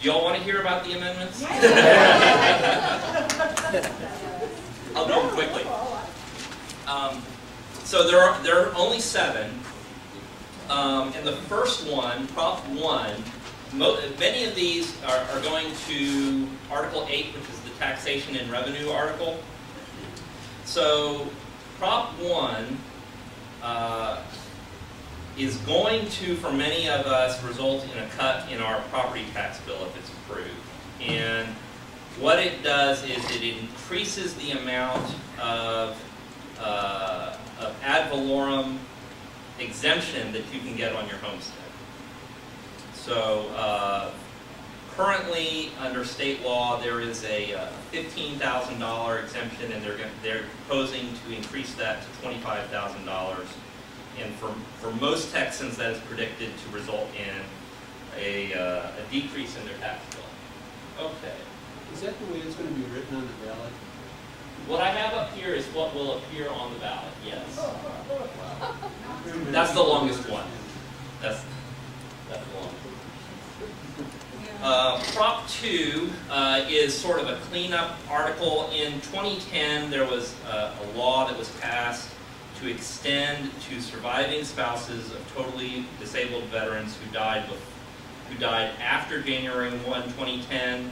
Do y'all want to hear about the amendments? I'll go quickly. So there are only 7. And the first one, Prop 1, many of these are going to Article 8, which is the taxation and revenue article. So Prop 1 is going to, for many of us, result in a cut in our property tax bill if it's approved. And what it does is it increases the amount of ad valorem exemption that you can get on your homestead. So currently, under state law, there is a $15,000 exemption, and they're proposing to increase that to $25,000. And for most Texans, that is predicted to result in a decrease in their tax bill. Okay. Is that the way it's going to be written on the ballot? What I have up here is what will appear on the ballot, yes. That's the longest one. That's the longest. Prop 2 is sort of a cleanup article. In 2010, there was a law that was passed to extend to surviving spouses of totally disabled veterans who died after January 1, 2010,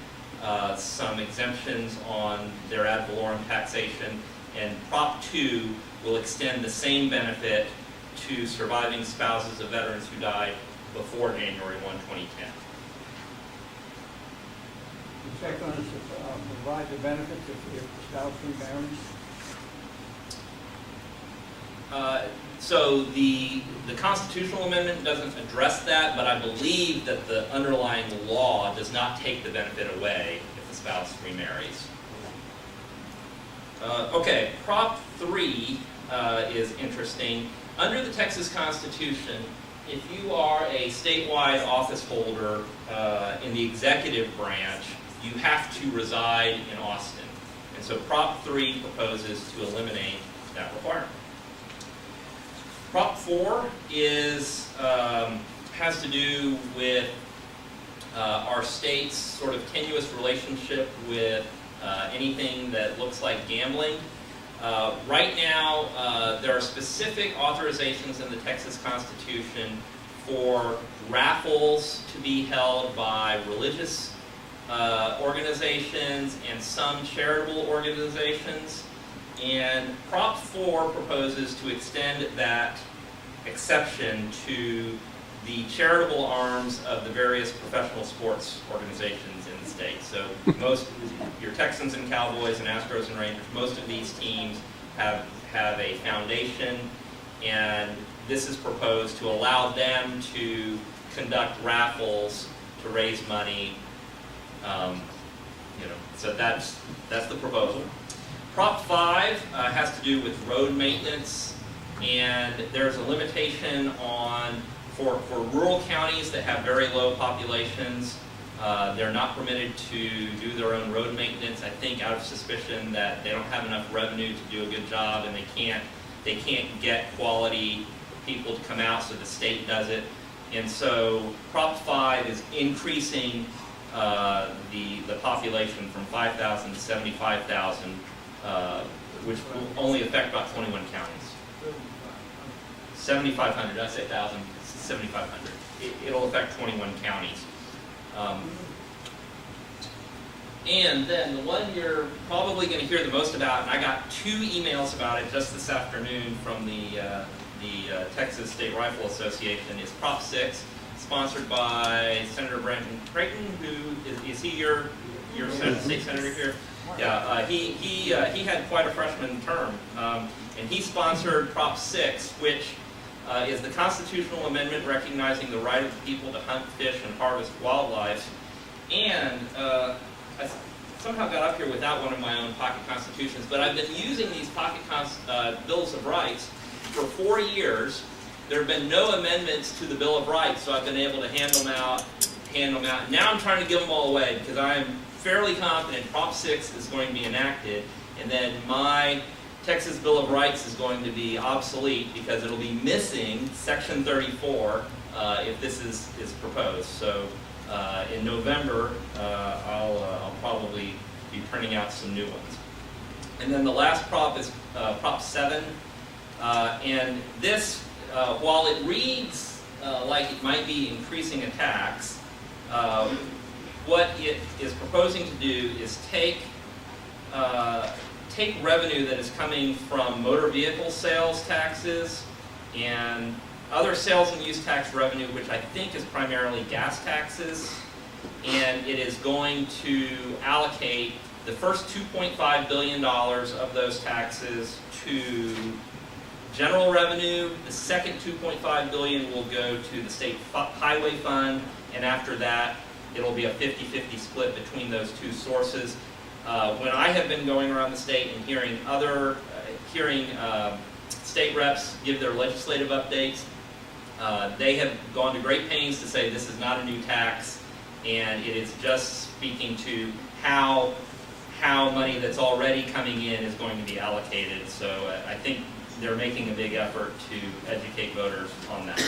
some exemptions on their ad valorem taxation, and Prop 2 will extend the same benefit to surviving spouses of veterans who died before January 1, 2010. The second one is to provide the benefits if the spouse remarries. So the constitutional amendment doesn't address that, but I believe that the underlying law does not take the benefit away if the spouse remarries. Okay, Prop 3 is interesting. Under the Texas Constitution, if you are a statewide office holder in the executive branch, you have to reside in Austin. And so Prop 3 proposes to eliminate that requirement. Prop 4 has to do with our state's sort of tenuous relationship with anything that looks like gambling. Right now, there are specific authorizations in the Texas Constitution for raffles to be held by religious organizations and some charitable organizations. And Prop 4 proposes to extend that exception to the charitable arms of the various professional sports organizations in the state. So most, your Texans and Cowboys and Astros and Rangers, most of these teams have a foundation, and this is proposed to allow them to conduct raffles to raise money. So that's the proposal. Prop 5 has to do with road maintenance, and there's a limitation on, for rural counties that have very low populations, they're not permitted to do their own road maintenance, I think out of suspicion that they don't have enough revenue to do a good job, and they can't get quality people to come out, so the state does it. And so Prop 5 is increasing the population from 5,000 to 75,000, which will only affect about 21 counties. 7,500, did I say 1,000? 7,500. It'll affect 21 counties. And then the one you're probably going to hear the most about, and I got 2 emails about it just this afternoon from the Texas State Rifle Association, is Prop 6, sponsored by Senator Brandon Creighton, who is he your state senator here? Yeah, he had quite a freshman term, and he sponsored Prop 6, which is the constitutional amendment recognizing the right of the people to hunt, fish, and harvest wildlife. And I somehow got up here without one of my own pocket constitutions, but I've been using these pocket bills of rights for 4 years. There have been no amendments to the Bill of Rights, so I've been able to hand them out. Now I'm trying to give them all away because I'm fairly confident Prop 6 is going to be enacted, and then my Texas Bill of Rights is going to be obsolete because it'll be missing Section 34 if this is proposed. So In November, I'll probably be printing out some new ones. And then the last prop is Prop 7. And this, while it reads like it might be increasing a tax, what it is proposing to do is take revenue that is coming from motor vehicle sales taxes and other sales and use tax revenue, which I think is primarily gas taxes, and it is going to allocate the first $2.5 billion of those taxes to general revenue. The second $2.5 billion will go to the state highway fund, and after that, it'll be a 50-50 split between those two sources. When I have been going around the state and hearing state reps give their legislative updates, they have gone to great pains to say this is not a new tax, and it is just speaking to how money that's already coming in is going to be allocated. So I think they're making a big effort to educate voters on that.